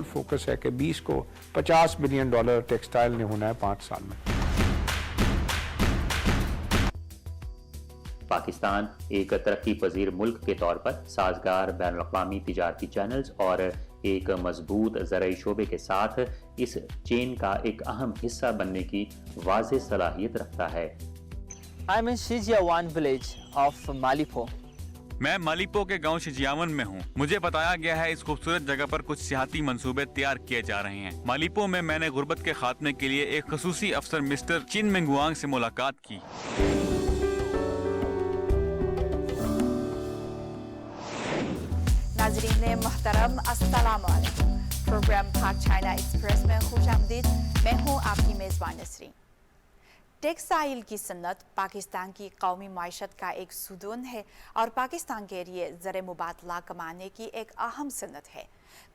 Focus है कि 20 को $50 बिलियन टेक्सटाइल ने होना है 5 साल में। पाकिस्तान एक तरक्की पजीर मुल्क के तौर पर साजगार बैनुल-अक़वामी तिजारती चैनल्स और एक मजबूत ज़राई शोबे के साथ इस चेन का एक अहम हिस्सा बनने की वाज़ेह सलाहियत रखता है। I am in Shijiawan village of Malipo. मैं मालीपो के गांव शिजियावन में हूँ। मुझे बताया गया है इस खूबसूरत जगह पर कुछ सियाहती मंसूबे तैयार किए जा रहे हैं। मालीपो में मैंने गुर्बत के खात्मे के लिए एक खसूसी अफसर मिस्टर चिन मेंगुआंग से मुलाकात की। नाज़रीन मोहतरम अस्सलाम वालेकुम। प्रोग्राम पाक चाइना एक्सप्रेस में खुशामदीद। मैं हूँ आपकी मेज़बान नसरीन। टेक्सटाइल की सनत पाकिस्तान की कौमी मायशत का एक सुदून है और पाकिस्तान के लिए ज़र मुबादला कमाने की एक अहम सनत है।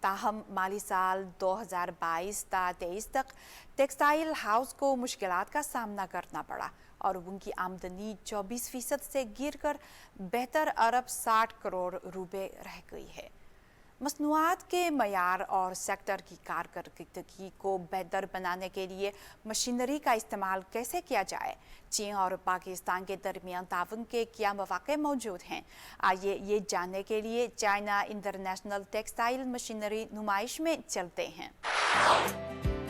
ताहम माली साल 2022-23 तक टेक्सटाइल हाउस को मुश्किलात का सामना करना पड़ा और उनकी आमदनी 24% से गिरकर 72 अरब 60 करोड़ रुपए रह गई है। मसनूआत के मयार और सेक्टर की कारकर्दगी को बेहतर बनाने के लिए मशीनरी का इस्तेमाल कैसे किया जाए, चीन और पाकिस्तान के दरमियान ताउन के क्या मौक़े मौजूद हैं। आइए ये जानने के लिए चाइना इंटरनेशनल टेक्सटाइल मशीनरी नुमाइश में चलते हैं।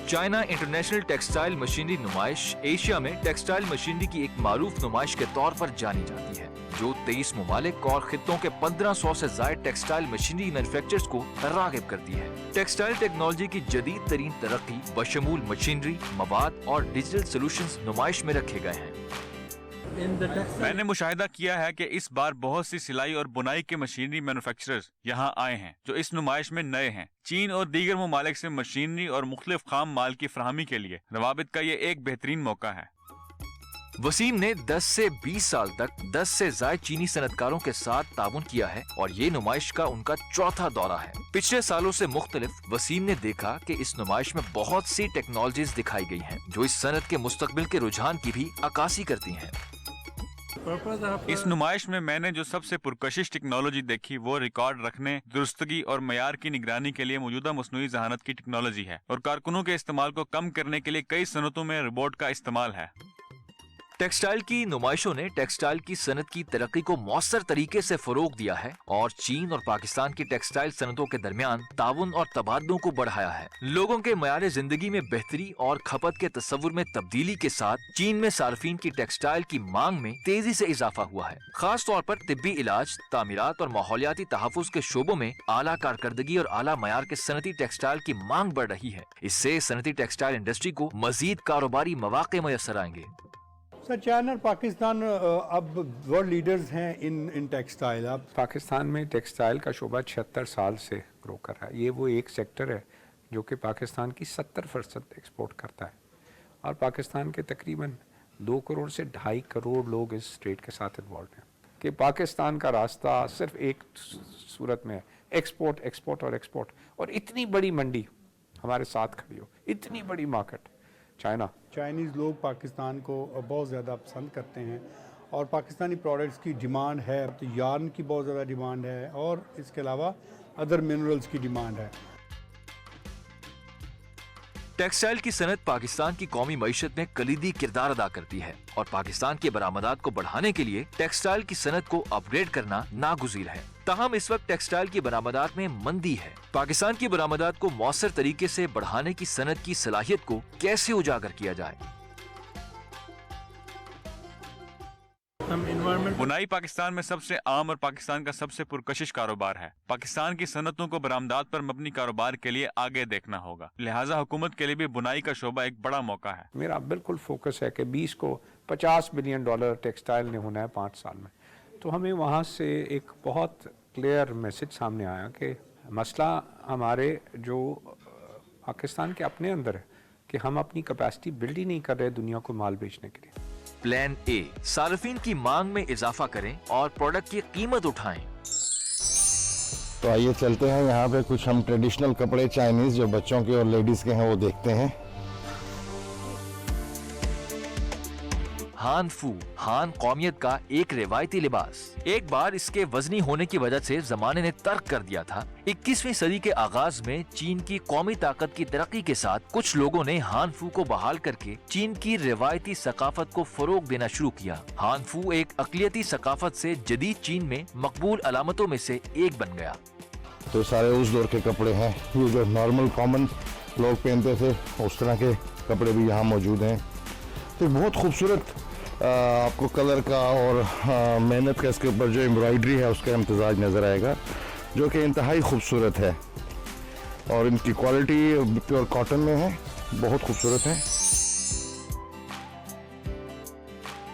चाइना इंटरनेशनल टेक्सटाइल मशीनरी नुमाइश एशिया में टेक्सटाइल मशीनरी की एक मारूफ नुमाइश के तौर पर जानी जाती है, जो 23 ममालिक और खित्तों के 1500 से ज़ायद टेक्सटाइल मशीनरी मैन्युफैक्चरर्स को राग़िब करती है। टेक्सटाइल टेक्नोलॉजी की जदीद तरीन तरक्की बशमूल मशीनरी, मवाद और डिजिटल सोल्यूशंस नुमाइश में रखे गए हैं। मैंने मुशाहिदा किया है कि इस बार बहुत सी सिलाई और बुनाई के मशीनरी मैन्युफैक्चरर्स यहाँ आए हैं जो इस नुमाइश में नए हैं। चीन और दीगर ममालिक से मशीनरी और मुख्तलिफ खाम माल की फराहमी के लिए रवाबित का ये एक बेहतरीन मौका है। वसीम ने 10 से 20 साल तक 10 से ज़ायद चीनी सनतकारों के साथ ताउन किया है और ये नुमाइश का उनका चौथा दौरा है। पिछले सालों से मुख्तलिफ वसीम ने देखा कि इस नुमाइश में बहुत सी टेक्नोलॉजीज दिखाई गई हैं जो इस सनत के मुस्तकबिल के रुझान की भी अक्कासी करती हैं। इस नुमाइश में मैंने जो सबसे पुरकशिश टेक्नोलॉजी देखी वो रिकॉर्ड रखने, दुरुस्तगी और मयार की निगरानी के लिए मौजूदा मसनूई जहानत की टेक्नोलॉजी है और कारकुनों के इस्तेमाल को कम करने के लिए कई सनतों में रोबोट का इस्तेमाल है। टेक्सटाइल की नुमाइशों ने टेक्सटाइल की सनत की तरक्की को मौसर तरीके से फरोग दिया है और चीन और पाकिस्तान की टेक्सटाइल सनतों के दरमियान ताउन और तबादलों को बढ़ाया है। लोगों के मयार जिंदगी में बेहतरी और खपत के तस्वुर में तब्दीली के साथ चीन में सार्फिन की टेक्सटाइल की मांग में तेजी से इजाफा हुआ है। खास तौर पर तिब्बी इलाज, तामीरात और माहौलियाती तहफ़्फ़ुज़ के शोबों में आला कारकर्दगी और आला मयार के सनती टेक्सटाइल की मांग बढ़ रही है। इससे सनती टेक्सटाइल इंडस्ट्री को मजीद कारोबारी मौक़े मैसर आएंगे। सर, चाइना और पाकिस्तान अब वर्ल्ड लीडर्स हैं इन टेक्सटाइल। अब पाकिस्तान में टेक्सटाइल का शोबा 76 साल से ग्रो कर रहा है। ये वो एक सेक्टर है जो कि पाकिस्तान की 70% एक्सपोर्ट करता है और पाकिस्तान के तकरीबन 2 करोड़ से 2.5 करोड़ लोग इस ट्रेड के साथ इन्वॉल्व हैं। कि पाकिस्तान का रास्ता सिर्फ एक सूरत में है, एक्सपोर्ट एक्सपोर्ट और एक्सपोर्ट। और इतनी बड़ी मंडी हमारे साथ खड़ी हो, इतनी बड़ी मार्केट चाइनीज़ लोग पाकिस्तान को बहुत ज़्यादा पसंद करते हैं और पाकिस्तानी प्रोडक्ट्स की डिमांड है। तो यार्न की बहुत ज़्यादा डिमांड है और इसके अलावा अदर मिनरल्स की डिमांड है। टेक्सटाइल की सनत पाकिस्तान की कौमी मईशत में कलीदी किरदार अदा करती है और पाकिस्तान के बरामदात को बढ़ाने के लिए टेक्सटाइल की सनत को अपग्रेड करना नागुज़ीर है। ताहम इस वक्त टेक्सटाइल की बरामदात में मंदी है। पाकिस्तान की बरामदात को मौसर तरीके से बढ़ाने की सनत की सलाहियत को कैसे उजागर किया जाए। बुनाई पाकिस्तान में सबसे आम और पाकिस्तान का सबसे पुरकशिश कारोबार है। पाकिस्तान की सनतों को बरामदात पर मबनी कारोबार के लिए आगे देखना होगा, लिहाजा हुकूमत के लिए भी बुनाई का शोबा एक बड़ा मौका है। मेरा बिल्कुल फोकस है कि 20 को $50 बिलियन टेक्सटाइल ने होना है 5 साल में। तो हमें वहाँ से एक बहुत क्लियर मैसेज सामने आया कि मसला हमारे जो पाकिस्तान के अपने अंदर है कि हम अपनी कैपेसिटी बिल्ड ही नहीं कर रहे दुनिया को माल बेचने के लिए। प्लान ए, सार्फिन की मांग में इजाफा करें और प्रोडक्ट की कीमत उठाएं। तो आइए चलते हैं, यहाँ पे कुछ हम ट्रेडिशनल कपड़े चाइनीज जो बच्चों के और लेडीज के हैं वो देखते हैं। हान फू, हान कौमियत का एक रिवायती लिबास। एक बार इसके वजनी होने की वजह से जमाने ने तर्क कर दिया था। 21वीं सदी के आगाज में चीन की कौमी ताकत की तरक्की के साथ कुछ लोगों ने हान फू को बहाल करके चीन की रिवायती सकाफत को फरोग देना शुरू किया। हान फू एक अक़लियती सकाफत से जदीद चीन में मकबूल अलामतों में से एक बन गया। तो सारे उस दौर के कपड़े हैं, ये जो नॉर्मल कॉमन लोग पहनते थे उस तरह के कपड़े भी यहाँ मौजूद हैं। तो बहुत खूबसूरत आपको कलर का और मेहनत का इसके ऊपर जो एम्ब्रॉयडरी है उसका इम्तजाज नज़र आएगा, जो कि इंतहाई खूबसूरत है और इनकी क्वालिटी प्योर कॉटन में है, बहुत खूबसूरत है।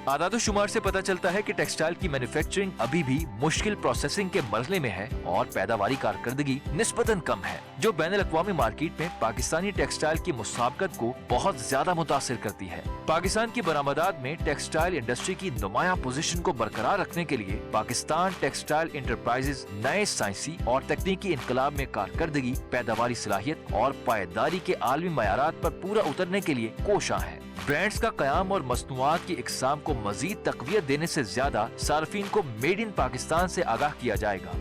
आदाद-ओ-शुमार से पता चलता है कि टेक्सटाइल की मैन्युफैक्चरिंग अभी भी मुश्किल प्रोसेसिंग के मरहले में है और पैदावारी कारकर्दगी निस्बतन कम है, जो बैनुल-अक़वामी मार्केट में पाकिस्तानी टेक्सटाइल की मुसाबकत को बहुत ज्यादा मुतासिर करती है। पाकिस्तान की बरामदात में टेक्सटाइल इंडस्ट्री की नुमाया पोजीशन को बरकरार रखने के लिए पाकिस्तान टेक्सटाइल इंटरप्राइजेज नए साइंसी और तकनीकी इनकलाब में कारकर्दगी, पैदावारी सलाहियत और पायदारी के आलमी मयारात पर पूरा उतरने के लिए कोशां है। ब्रांड्स का कयाम और मसनूआत की इकसाम को मजीद तक़वियत देने से ज्यादा सार्फिन को मेड इन पाकिस्तान से आगाह किया जाएगा।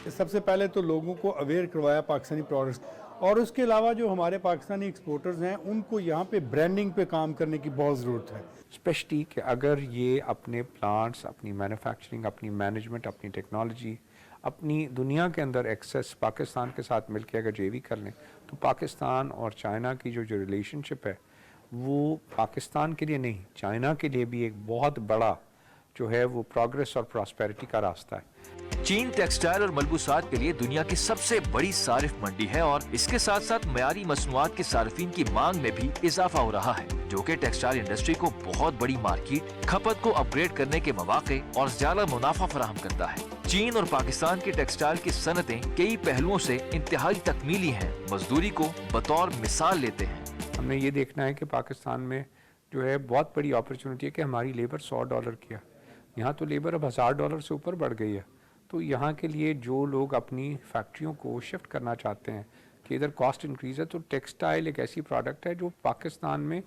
सबसे पहले तो लोगों को अवेयर करवाया पाकिस्तानी प्रोडक्ट्स, और उसके अलावा जो हमारे पाकिस्तानी एक्सपोर्टर्स हैं उनको यहाँ पे ब्रांडिंग पे काम करने की बहुत ज़रूरत है। स्पेशली कि अगर ये अपने प्लांट्स, अपनी मैन्युफैक्चरिंग, अपनी मैनेजमेंट, अपनी टेक्नोलॉजी, अपनी दुनिया के अंदर एक्सेस पाकिस्तान के साथ मिलकर अगर जेवी कर लें, तो पाकिस्तान और चाइना की जो रिलेशनशिप है वो पाकिस्तान के लिए नहीं, चाइना के लिए भी एक बहुत बड़ा जो है वो प्रोग्रेस और प्रॉस्पेरिटी का रास्ता है। चीन टेक्सटाइल और मलबूसात के लिए दुनिया की सबसे बड़ी सारिफ मंडी है और इसके साथ साथ मयारी मसनूआत के सार्फिन की मांग में भी इजाफा हो रहा है, जो कि टेक्सटाइल इंडस्ट्री को बहुत बड़ी मार्केट, खपत को अपग्रेड करने के मौके और ज्यादा मुनाफा फराहम करता है। चीन और पाकिस्तान की टेक्सटाइल की सनतें कई पहलुओं से इंतहाई तकमीली हैं, मजदूरी को बतौर मिसाल लेते हैं। हमें ये देखना है कि पाकिस्तान में जो है बहुत बड़ी अपॉर्चुनिटी है कि हमारी लेबर $100 की है, यहाँ तो लेबर अब $1000 से ऊपर बढ़ गई है। तो यहाँ के लिए जो लोग अपनी फैक्ट्रियों को शिफ्ट करना चाहते हैं कि इधर कॉस्ट इंक्रीज है, तो टेक्सटाइल एक ऐसी प्रोडक्ट है जो पाकिस्तान में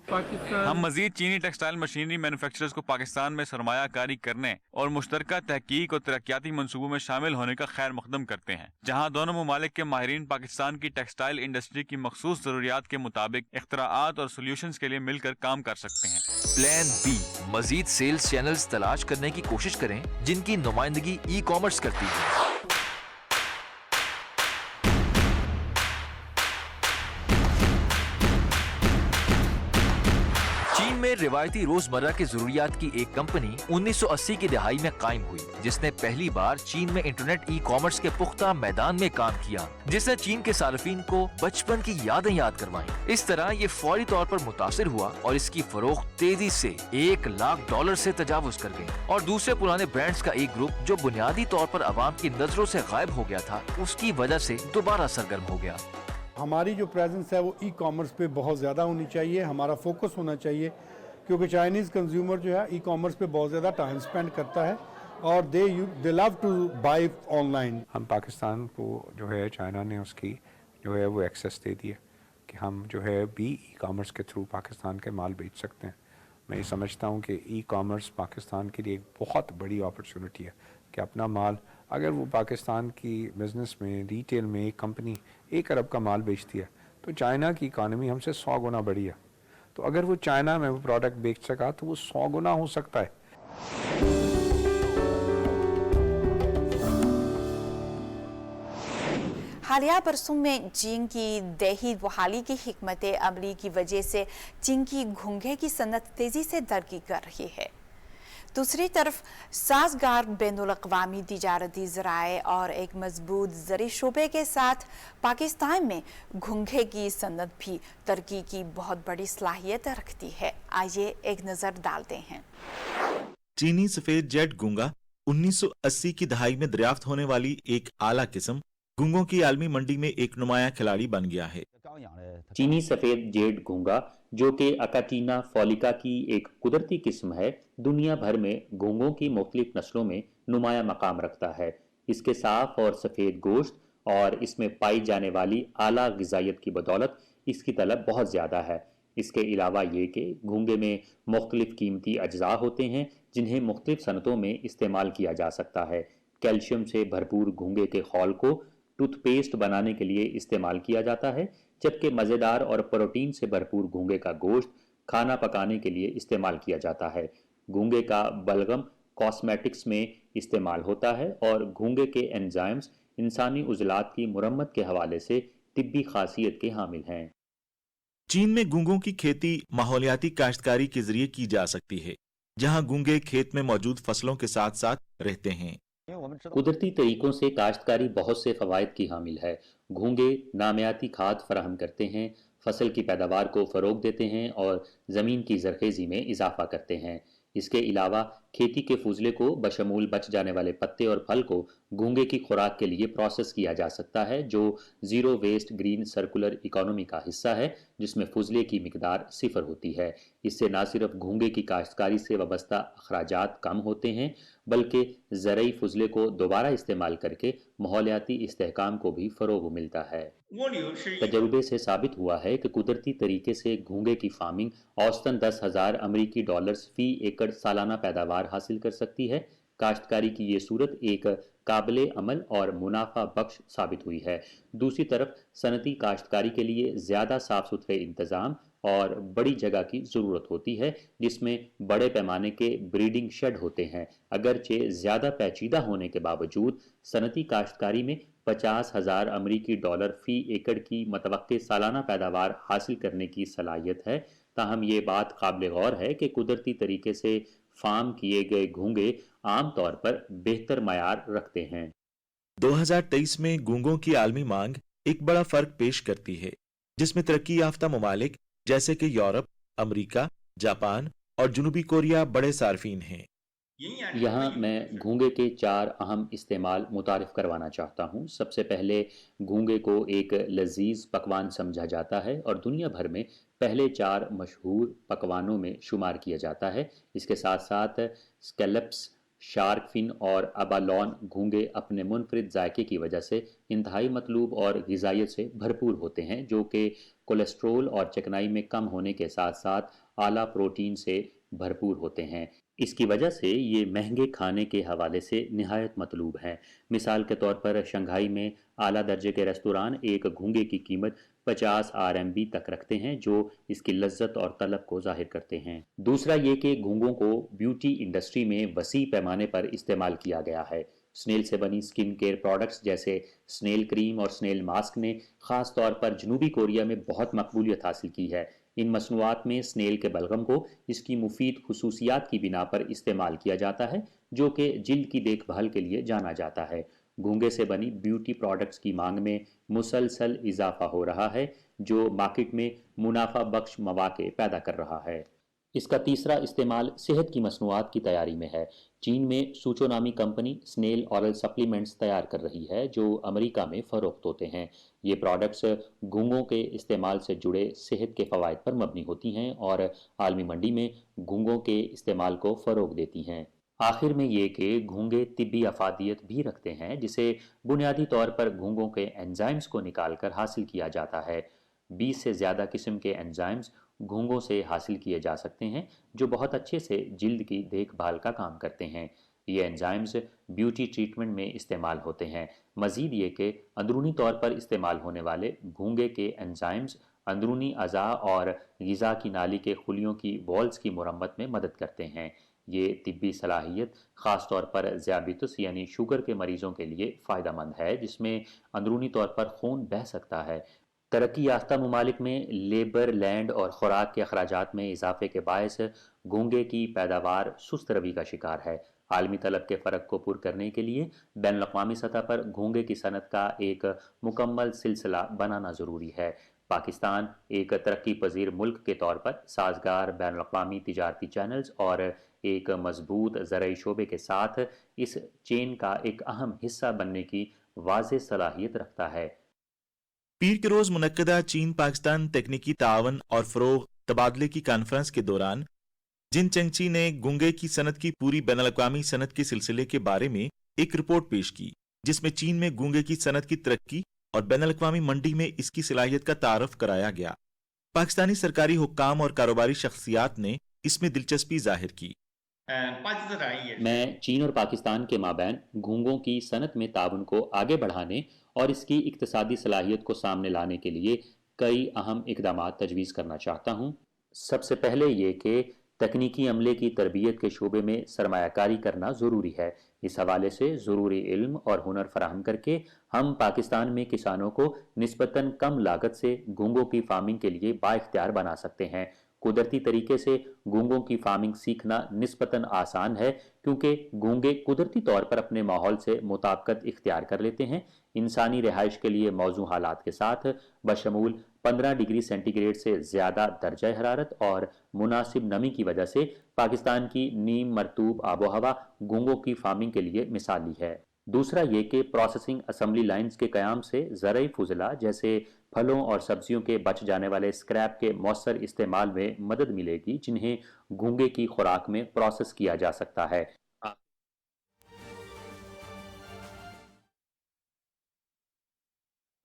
हम मजीद चीनी टेक्सटाइल मशीनरी मैन्युफैक्चरर्स को पाकिस्तान में सरमायाकारी करने और मुश्तरका तहकीक और तरक्याती मनसूबों में शामिल होने का खैर मकदम करते हैं, जहाँ दोनों ममालिक के माहिरीन पाकिस्तान की टेक्सटाइल इंडस्ट्री की मखसूस ज़रूरियात के मुताबिक इख्तराआत और सोल्यूशंस के लिए मिलकर काम कर सकते हैं। प्लान बी, मजीद सेल्स चैनल्स तलाश करने की कोशिश करें जिनकी नुमाइंदगी ई कॉमर्स करती है। में रिवायती रोजमर्रा की जरूरियात की एक कंपनी 1980 की दहाई में कायम हुई, जिसने पहली बार चीन में इंटरनेट ई कॉमर्स के पुख्ता मैदान में काम किया, जिसने चीन के सार्फिन को बचपन की यादें याद करवाई। इस तरह ये फौरी तौर पर मुतासिर हुआ और इसकी फरोख्त तेजी से $1 लाख से तजावुज कर गई और दूसरे पुराने ब्रांड्स का एक ग्रुप जो बुनियादी तौर पर आवाम की नजरों से गायब हो गया था, उसकी वजह से दोबारा सरगर्म हो गया। हमारी जो प्रेजेंस है वो ई कॉमर्स पे बहुत ज़्यादा होनी चाहिए, हमारा फोकस होना चाहिए, क्योंकि चाइनीज़ कंज्यूमर जो है ई कॉमर्स पे बहुत ज़्यादा टाइम स्पेंड करता है और they love to buy online. हम पाकिस्तान को जो है चाइना ने उसकी जो है वो एक्सेस दे दी है कि हम जो है भी ई कॉमर्स के थ्रू पाकिस्तान के माल बेच सकते हैं। मैं ये समझता हूँ कि ई कॉमर्स पाकिस्तान के लिए एक बहुत बड़ी अपॉर्चुनिटी है कि अपना माल, अगर वो पाकिस्तान की बिज़नेस में, रिटेल में एक कंपनी 1 अरब का माल बेचती है तो चाइना की इकानमी हमसे 100 गुना बड़ी है। तो अगर वो चाइना में वो प्रोडक्ट बेच सका तो वो 100 गुना हो सकता है। हालिया बरसों में चीन की देही बहाली की हिकमत अमली की वजह से चीन की घोंघे की सनत तेजी से तरक्की कर रही है। दूसरी तरफ साजगार बैनुल-अक़वामी तिजारती ज़राए और एक मजबूत ज़री शोबे के साथ पाकिस्तान में घोंघे की सनत भी तरक्की की बहुत बड़ी सलाहियत रखती है। आइए एक नज़र डालते हैं। चीनी सफेद जेट गूंगा 1980 की दहाई में दरियाफ्त होने वाली एक आला किस्म गूंगों की आलमी मंडी में एक नुमाया खिलाड़ी बन गया है। चीनी सफेद जेड घोंगा, जो कि अकाटीना फॉलिका की एक कुदरती किस्म है, दुनिया भर में घोंगों की मुख्तलिफ नस्लों में नुमाया मकाम रखता है। इसके साफ और सफ़ेद गोश्त और इसमें पाई जाने वाली आला ग़िज़ाइयत की बदौलत इसकी तलब बहुत ज़्यादा है। اس کے علاوہ یہ کہ گھونگے میں مختلف قیمتی اجزاء ہوتے ہیں جنہیں مختلف صنعتوں میں استعمال کیا جا سکتا ہے۔ کیلشیم سے بھرپور گھونگے کے خول کو ٹوتھ پیسٹ بنانے کے لیے استعمال کیا جاتا ہے، جبکہ مزیدار اور پروٹین سے بھرپور گھونگے کا گوشت کھانا پکانے کے لیے استعمال کیا جاتا ہے۔ گھونگے کا بلغم کاسمیٹکس میں استعمال ہوتا ہے اور گھونگے کے انزائمز انسانی عضلات کی مرمت کے حوالے سے طبی خاصیت کے حامل ہیں۔ چین میں گونگوں کی کھیتی ماحولیاتی کاشتکاری کے ذریعے کی جا سکتی ہے، جہاں گونگے کھیت میں موجود فصلوں کے ساتھ ساتھ رہتے ہیں۔ قدرتی طریقوں سے کاشتکاری بہت سے فوائد کی حامل ہے۔ گھونگے نامیاتی کھاد فراہم کرتے ہیں، فصل کی پیداوار کو فروغ دیتے ہیں اور زمین کی زرخیزی میں اضافہ کرتے ہیں۔ اس کے علاوہ کھیتی کے فضلے کو بشمول بچ جانے والے پتے اور پھل کو گھونگے کی خوراک کے لیے پروسیس کیا جا سکتا ہے، جو zero waste green circular economy کا حصہ ہے، جس میں فضلے کی مقدار 0 ہوتی ہے۔ اس سے نہ صرف گھونگے کی کاشتکاری سے وابستہ اخراجات کم ہوتے ہیں، بلکہ زرعی فضلے کو دوبارہ استعمال کر کے ماحولیاتی استحکام کو بھی فروغ ملتا ہے۔ تجربے سے ثابت ہوا ہے کہ قدرتی طریقے سے گھونگے کی فارمنگ اوسطاً $10,000 فی ایکڑ سالانہ پیداوار حاصل کر سکتی ہے۔ کاشتکاری کی یہ صورت ایک قابل عمل اور منافع بخش ثابت ہوئی ہے۔ دوسری طرف صنعتی کاشتکاری کے لیے زیادہ صاف ستھرے انتظام اور بڑی جگہ کی ضرورت ہوتی ہے، جس میں بڑے پیمانے کے بریڈنگ شیڈ ہوتے ہیں۔ اگرچہ زیادہ پیچیدہ ہونے کے باوجود صنعتی کاشتکاری میں $50,000 فی ایکڑ کی متوقع سالانہ پیداوار حاصل کرنے کی صلاحیت ہے۔ تاہم یہ بات قابل غور ہے کہ قدرتی طریقے سے فارم کیے گئے گھونگے عام طور پر بہتر معیار رکھتے ہیں۔ 2023 میں گونگوں کی عالمی مانگ ایک بڑا فرق پیش کرتی ہے، جس میں ترقی یافتہ ممالک جیسے کہ یورپ، امریکہ، جاپان اور جنوبی کوریا بڑے صارفین ہیں۔ یہاں میں گھونگے کے 4 اہم استعمال متعارف کروانا چاہتا ہوں۔ سب سے پہلے گھونگے کو ایک لذیذ پکوان سمجھا جاتا ہے اور دنیا بھر میں پہلے 4 مشہور پکوانوں میں شمار کیا جاتا ہے۔ اس کے ساتھ ساتھ اسکیلپس، شارک فن اور ابالون گھونگے اپنے منفرد ذائقے کی وجہ سے انتہائی مطلوب اور غذائیت سے بھرپور ہوتے ہیں، جو کہ کولیسٹرول اور چکنائی میں کم ہونے کے ساتھ ساتھ اعلیٰ پروٹین سے بھرپور ہوتے ہیں۔ اس کی وجہ سے یہ مہنگے کھانے کے حوالے سے نہایت مطلوب ہیں۔ مثال کے طور پر شنگھائی میں اعلیٰ درجے کے ریستوران ایک گھونگے کی قیمت $50 تک رکھتے ہیں، جو اس کی لذت اور طلب کو ظاہر کرتے ہیں۔ دوسرا یہ کہ گھونگوں کو بیوٹی انڈسٹری میں وسیع پیمانے پر استعمال کیا گیا ہے۔ سنیل سے بنی سکن کیئر پروڈکٹس جیسے سنیل کریم اور سنیل ماسک نے خاص طور پر جنوبی کوریا میں بہت مقبولیت حاصل کی ہے۔ ان مصنوعات میں سنیل کے بلغم کو اس کی مفید خصوصیات کی بنا پر استعمال کیا جاتا ہے، جو کہ جلد کی دیکھ بھال کے لیے جانا جاتا ہے۔ گھونگے سے بنی بیوٹی پروڈکٹس کی مانگ میں مسلسل اضافہ ہو رہا ہے، جو مارکیٹ میں منافع بخش مواقع پیدا کر رہا ہے۔ اس کا تیسرا استعمال صحت کی مصنوعات کی تیاری میں ہے۔ چین میں سوچو نامی کمپنی سنیل اورل سپلیمنٹس تیار کر رہی ہے، جو امریکہ میں فروخت ہوتے ہیں۔ یہ پروڈکٹس گھونگوں کے استعمال سے جڑے صحت کے فوائد پر مبنی ہوتی ہیں اور عالمی منڈی میں گھونگوں کے استعمال کو فروغ دیتی ہیں۔ آخر میں یہ کہ گھونگے طبی افادیت بھی رکھتے ہیں، جسے بنیادی طور پر گھونگوں کے انزائمز کو نکال کر حاصل کیا جاتا ہے۔ 20 سے زیادہ قسم کے انزائمز گھونگوں سے حاصل کیے جا سکتے ہیں، جو بہت اچھے سے جلد کی دیکھ بھال کا کام کرتے ہیں۔ یہ انزائمز بیوٹی ٹریٹمنٹ میں استعمال ہوتے ہیں۔ مزید یہ کہ اندرونی طور پر استعمال ہونے والے گھونگے کے انزائمز اندرونی اعضاء اور غذا کی نالی کے خلیوں کی والز کی مرمت میں مدد کرتے ہیں۔ یہ طبی صلاحیت خاص طور پر ذیابیطس یعنی شوگر کے مریضوں کے لیے فائدہ مند ہے، جس میں اندرونی طور پر خون بہہ سکتا ہے۔ ترقی یافتہ ممالک میں لیبر، لینڈ اور خوراک کے اخراجات میں اضافے کے باعث گھونگے کی پیداوار سست روی کا شکار ہے۔ عالمی طلب کے فرق کو پر کرنے کے لیے بین الاقوامی سطح پر گھونگے کی صنعت کا ایک مکمل سلسلہ بنانا ضروری ہے۔ پاکستان ایک ترقی پذیر ملک کے طور پر سازگار بین الاقوامی تجارتی چینلز اور ایک مضبوط زرعی شعبے کے ساتھ اس چین کا ایک اہم حصہ بننے کی واضح صلاحیت رکھتا ہے۔ پیر کے روز منعقدہ چین پاکستان تکنیکی تعاون اور فروغ تبادلے کی کانفرنس کے دوران جن چنگچی نے گونگے کی صنعت کی پوری بین الاقوامی صنعت کے سلسلے کے بارے میں ایک رپورٹ پیش کی، جس میں چین میں گونگے کی صنعت کی ترقی اور بین الاقوامی منڈی میں اس کی صلاحیت کا تعارف کرایا گیا۔ पाकिस्तानी सरकारी हुक्काम और कारोबारी शख्सियात ने इसमें दिलचस्पी जाहिर की। मैं चीन और पाकिस्तान के माबैन घोंघों की सनत में ताउन को आगे बढ़ाने और इसकी इक्तसादी सलाहियत को सामने लाने के लिए कई अहम इकदाम तजवीज़ करना चाहता हूँ। सबसे पहले ये कि तकनीकी अमले की तरबियत के शोबे में सरमायाकारी करना ज़रूरी है। इस हवाले से ज़रूरी इल्म और हुनर फराहम करके हम पाकिस्तान में किसानों को निस्बतन कम लागत से घोंघों की फार्मिंग के लिए बाइख्तियार बना सकते हैं। कुदरती तरीके से घोंघों की फार्मिंग सीखना निस्बतन आसान है क्योंकि घोंघे कुदरती तौर पर अपने माहौल से मुताबिकत इख्तियार कर लेते हैं। इंसानी रिहाइश के लिए मौजू हालात के साथ बशमूल 15 डिग्री सेंटीग्रेड से ज़्यादा दर्जा हरारत और मुनासिब नमी की वजह से पाकिस्तान की नीम मरतूब आबो हवा घोंघों की फार्मिंग के लिए मिसाली है। दूसरा ये कि प्रोसेसिंग असम्बली लाइन्स के क़याम से ज़रई फुजला जैसे फलों और सब्जियों के बच जाने वाले स्क्रैप के मौसर इस्तेमाल में मदद मिलेगी जिन्हें घोंघे की खुराक में प्रोसेस किया जा सकता है।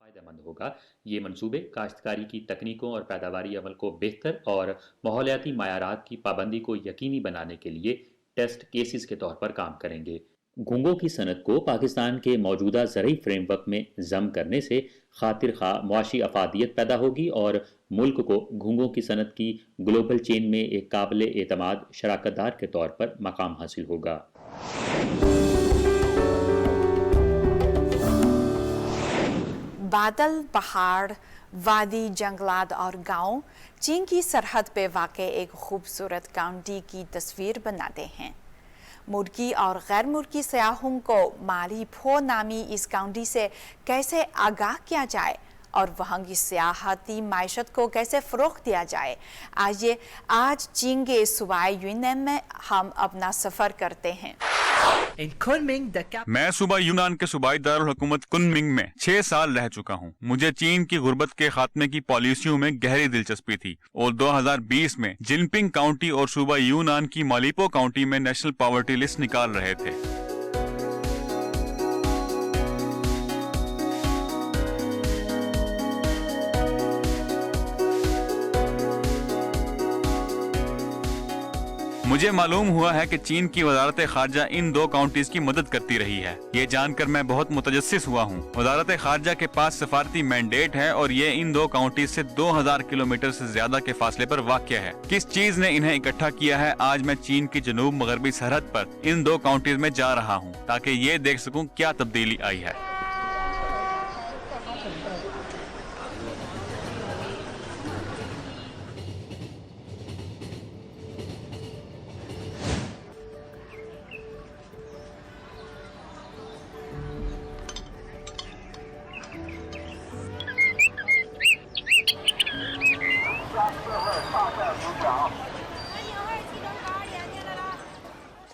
फायदेमंद होगा। ये मंसूबे काश्तकारी की तकनीकों और पैदावारी अमल को बेहतर और माहौलियाती मायारात की पाबंदी को यकीनी बनाने के लिए टेस्ट केसेस के तौर पर काम करेंगे। घोंघों की सनत को पाकिस्तान के मौजूदा ज़रई फ्रेमवर्क में जम करने से खातिर खा मुआशी अफादियत पैदा होगी और मुल्क को घोंघों की सनत की ग्लोबल चेन में एक काबिल एतमाद शराकतदार के तौर पर मकाम हासिल होगा। बादल, पहाड़, वादी, जंगलात और गांव चीन की सरहद पे वाक़े एक खूबसूरत काउंटी की तस्वीर बनाते हैं। मुर्गी और गैर मुर्गी सयाहों को मालीपो नामी इस काउंटी से कैसे आगाह किया जाए और वहाँ की सियाहती मायशत को कैसे फ़रोग़ दिया जाए, आइए आज चीन के सूबाए यूनान में हम अपना सफ़र करते हैं। मैं सूबा यूनान के सूबाई दारुल हुकूमत कुनमिंग में 6 साल रह चुका हूँ। मुझे चीन की गुर्बत के खात्मे की पॉलिसियों में गहरी दिलचस्पी थी और 2020 में जिनपिंग काउंटी और सूबा यूनान की मालीपो काउंटी में नेशनल पॉवर्टी लिस्ट निकाल रहे थे। मुझे मालूम हुआ है कि चीन की वजारत खारजा इन 2 काउंटीज की मदद करती रही है। ये जानकर मैं बहुत मुतजस्सिस हुआ हूँ। वजारत खारजा के पास सफारती मैंडेट है और ये इन 2 काउंटीज से 2000 किलोमीटर से ज्यादा के फासले पर वाक़या है। किस चीज ने इन्हें इकट्ठा किया है, आज मैं चीन की जनूब मगरबी सरहद पर इन 2 काउंटीज में जा रहा हूँ ताकि ये देख सकूँ क्या तब्दीली आई है।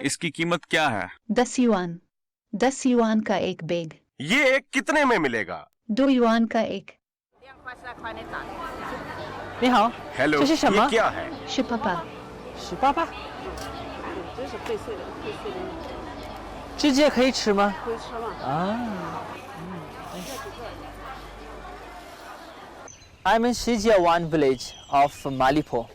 इसकी कीमत क्या है? 10 युआन। 10 युआन का एक बैग। ये एक कितने में मिलेगा? 2 युआन का एक। 你好， हेलो, 这是什么？ ये क्या है? 18。18，直接可以吃吗？可以吃吗？啊。I'm in Shijiawan village of Malipo.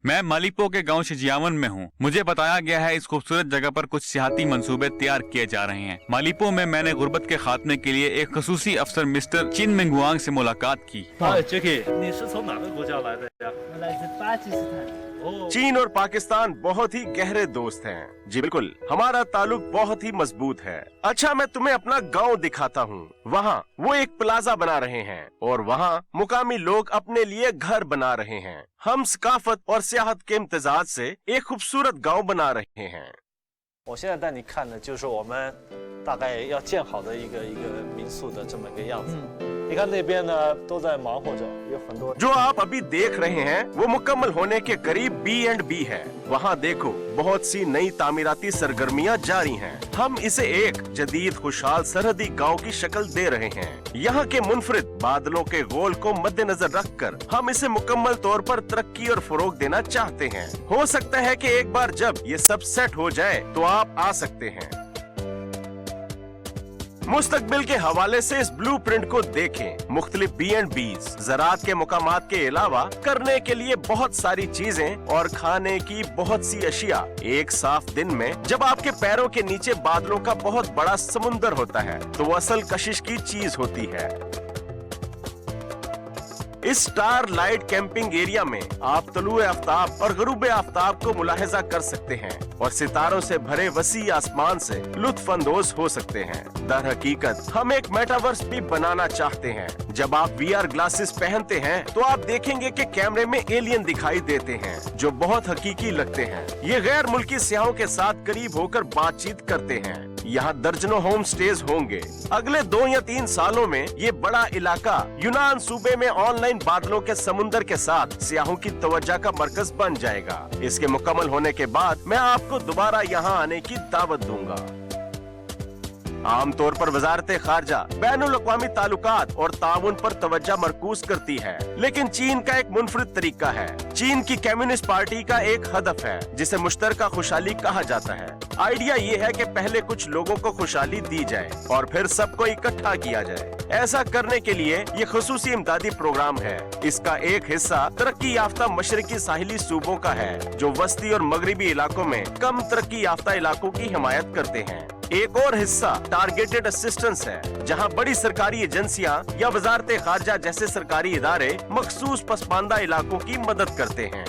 मैं मालीपो के गांव शिजियावन में हूँ। मुझे बताया गया है इस खूबसूरत जगह पर कुछ सियाहती मंसूबे तैयार किए जा रहे हैं। मालीपो में मैंने गुर्बत के खात्मे के लिए एक खसूसी अफसर मिस्टर चिन मिंगवांग से मुलाकात की। चीन और पाकिस्तान बहुत ही गहरे दोस्त हैं। जी बिल्कुल, हमारा ताल्लुक बहुत ही मजबूत है। अच्छा, मैं तुम्हें अपना गांव दिखाता हूँ। वहाँ वो एक प्लाजा बना रहे हैं और वहाँ मुकामी लोग अपने लिए घर बना रहे हैं। हम सकाफत और सियाहत के इम्तिजाज से एक खूबसूरत गांव बना रहे हैं। 我现在带你看的就是我们大概要建好的一个民宿的这么一个样子。你看那边呢都在忙活着，有很多。 जो आप अभी देख रहे हैं वो मुकम्मल होने के करीब B&B है। वहाँ देखो बहुत सी नई तामीराती सरगर्मियाँ जारी हैं। हम इसे एक जदीद खुशहाल सरहदी गांव की शक्ल दे रहे हैं। यहाँ के मुनफरिद बादलों के गोल को मद्देनजर रखकर हम इसे मुकम्मल तौर पर तरक्की और फरोग देना चाहते हैं। हो सकता है कि एक बार जब ये सब सेट हो जाए तो आप आ सकते हैं। मुस्तकबिल के हवाले से इस ब्लूप्रिंट को देखें। मुख्तलिफ B&Bs, ज़राअत के मुकामात के अलावा करने के लिए बहुत सारी चीजें और खाने की बहुत सी अशिया एक साफ दिन में जब आपके पैरों के नीचे बादलों का बहुत बड़ा समुंदर होता है तो वो असल कशिश की चीज होती है। इस स्टार लाइट कैंपिंग एरिया में आप तलुए आफ्ताब और गरूब आफ्ताब को मुलाहिजा कर सकते हैं और सितारों से भरे वसी आसमान से लुत्फ अंदोज हो सकते हैं। दर हकीकत हम एक मेटावर्स भी बनाना चाहते हैं। जब आप VR ग्लासेस पहनते हैं तो आप देखेंगे कि कैमरे में एलियन दिखाई देते हैं जो बहुत हकीकी लगते हैं। ये गैर मुल्की सियाहों के साथ करीब होकर बातचीत करते हैं। यहाँ दर्जनों होम स्टेज होंगे। अगले 2 या 3 सालों में ये बड़ा इलाका यूनान सूबे में ऑनलाइन बादलों के समुंदर के साथ सियाहों की तवज्जो का मरकज बन जाएगा। इसके मुकम्मल होने के बाद मैं आपको दोबारा यहाँ आने की दावत दूंगा। आमतौर पर वजारत खारजा बैनुल अक़वामी ताल्लुकात और ताउन पर तवज्जो मरकूज करती है, लेकिन चीन का एक मुनफरिद तरीका है। चीन की कम्युनिस्ट पार्टी का एक हदफ है जिसे मुश्तरका खुशहाली कहा जाता है। आइडिया ये है कि पहले कुछ लोगों को खुशहाली दी जाए और फिर सबको इकट्ठा किया जाए। ऐसा करने के लिए ये खुसूसी इमदादी प्रोग्राम है। इसका एक हिस्सा तरक्की याफ्ता मशरकी साहिली सूबों का है जो वस्ती और मगरिबी इलाकों में कम तरक्की याफ्ता इलाकों की हिमायत करते हैं। एक और हिस्सा टारगेटेड असिस्टेंस है जहां बड़ी सरकारी एजेंसियां या वजारत खारजा जैसे सरकारी इदारे मखसूस पसमानदा इलाकों की मदद करते हैं।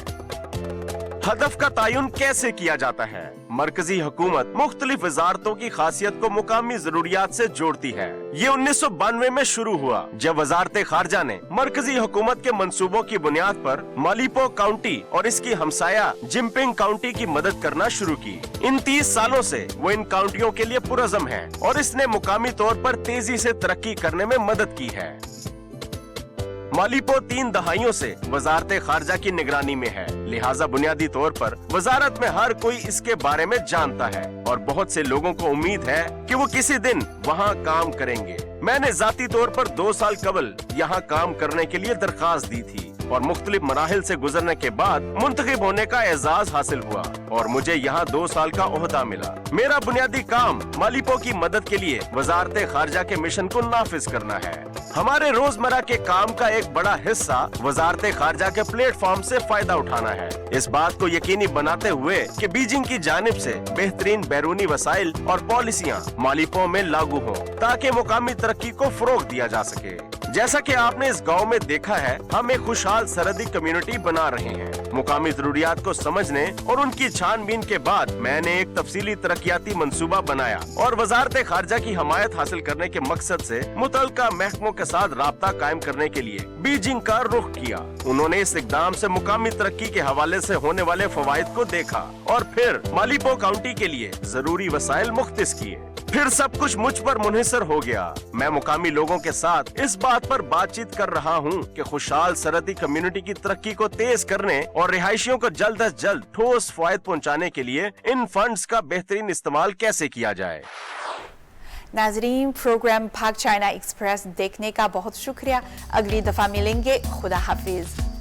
हदफ का तयन कैसे किया जाता है? मरकजी हुकूमत मुख्तलिफ वजारतों की खासियत को मुकामी जरूरियात से जोड़ती है। ये 1992 में शुरू हुआ जब वजारत खारजा ने मरकजी हुकूमत के मंसूबों की बुनियाद पर मालीपो काउंटी और इसकी हमसाया जिम्पिंग काउंटी की मदद करना शुरू की। इन 30 सालों से वो इन काउंटियों के लिए पुरज़म है और इसने मुकामी तौर पर तेजी से तरक्की करने में मदद की है। मालीपो 3 दहाइयों से वजारत खारजा की निगरानी में है, लिहाजा बुनियादी तौर पर वजारत में हर कोई इसके बारे में जानता है और बहुत से लोगों को उम्मीद है कि वो किसी दिन वहाँ काम करेंगे। मैंने जाती तौर पर 2 साल कबल यहाँ काम करने के लिए दरखास्त दी थी और मुख्तलिफ मराहिल से गुजरने के बाद मुंतखब होने का एजाज हासिल हुआ और मुझे यहाँ 2 साल का ओहदा मिला। मेरा बुनियादी काम मालीपो की मदद के लिए वजारत खारजा के मिशन को नाफिज करना है। हमारे रोजमर्रा के काम का एक बड़ा हिस्सा वजारत खारजा के प्लेटफॉर्म से फायदा उठाना है, इस बात को यकीनी बनाते हुए कि बीजिंग की जानिब से बेहतरीन बैरूनी वसाइल और पॉलिसियां मालीपो में लागू हों ताकि मुकामी तरक्की को फरोग दिया जा सके। जैसा कि आपने इस गांव में देखा है, हम एक खुशहाल सरहदी कम्युनिटी बना रहे हैं। मुकामी जरूरियात को समझने और उनकी छानबीन के बाद मैंने एक तफसीली तरक्याती मंसूबा बनाया और वजारत खारजा की हमायत हासिल करने के मकसद से मुतल्लिका महकमों के साथ राब्ता कायम करने के लिए बीजिंग का रुख किया। उन्होंने इस इक़दाम से मुकामी तरक्की के हवाले से होने वाले फवाइद को देखा और फिर मालीपो काउंटी के लिए जरूरी वसाइल मुख्तिस किए। फिर सब कुछ मुझ पर मुनहसर हो गया। मैं मुकामी लोगों के साथ इस बात पर बातचीत कर रहा हूँ कि खुशहाल सरहदी कम्युनिटी की तरक्की को तेज करने और रिहायशियों को जल्द अज जल्द ठोस फायद पहुँचाने के लिए इन फंड्स का बेहतरीन इस्तेमाल कैसे किया जाए। नाजरीन, प्रोग्राम पाक चाइना एक्सप्रेस देखने का बहुत शुक्रिया। अगली दफा मिलेंगे। खुदा हाफिज।